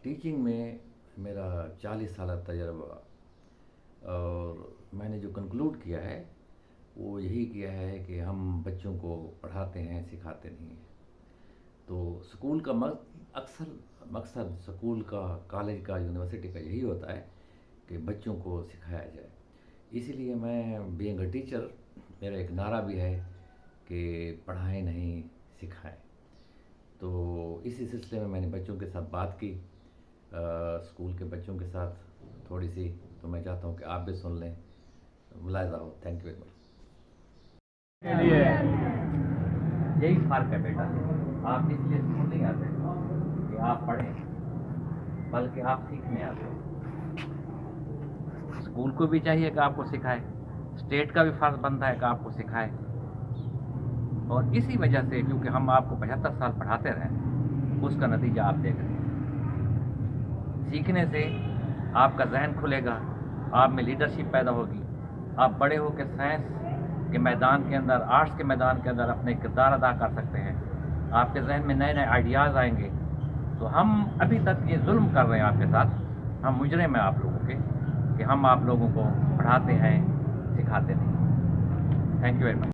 Teaching میں میرا 40 سالہ تجربہ، اور میں نے جو کنکلوڈ کیا ہے وہ یہی کیا ہے کہ ہم بچوں کو پڑھاتے ہیں، سکھاتے نہیں ہیں۔ تو اسکول کا اکثر مقصد اسکول کا، کالج کا، یونیورسٹی کا یہی ہوتا ہے کہ بچوں کو سکھایا جائے۔ اسی لیے میں بینگ اے ٹیچر، میرا ایک نعرہ بھی ہے کہ پڑھائیں نہیں، سکھائیں۔ تو اسی سلسلے میں نے بچوں کے ساتھ بات کی، اسکول کے بچوں کے ساتھ تھوڑی سی، تو میں چاہتا ہوں کہ آپ بھی سن لیں، ملاحظہ ہو۔ Thank you very much. کے لیے یہی فرق ہے بیٹا، آپ اس لیے اسکول نہیں آتے کہ آپ پڑھیں، بلکہ آپ سیکھنے آتے ہیں۔ اسکول کو بھی چاہیے کہ آپ کو سکھائے، اسٹیٹ کا بھی فرض بنتا ہے کہ آپ کو سکھائے، اور اسی وجہ سے کیونکہ ہم آپ کو 75 سال پڑھاتے رہے، اس کا نتیجہ آپ دیکھ رہے ہیں۔ سیکھنے سے آپ کا ذہن کھلے گا، آپ میں لیڈرشپ پیدا ہوگی، آپ بڑے ہو کے سائنس کے میدان کے اندر، آرٹس کے میدان کے اندر اپنے کردار ادا کر سکتے ہیں، آپ کے ذہن میں نئے نئے آئیڈیاز آئیں گے۔ تو ہم ابھی تک یہ ظلم کر رہے ہیں آپ کے ساتھ، ہم مجرم ہیں آپ لوگوں کے کہ ہم آپ لوگوں کو پڑھاتے ہیں، سکھاتے نہیں۔ Thank you very much.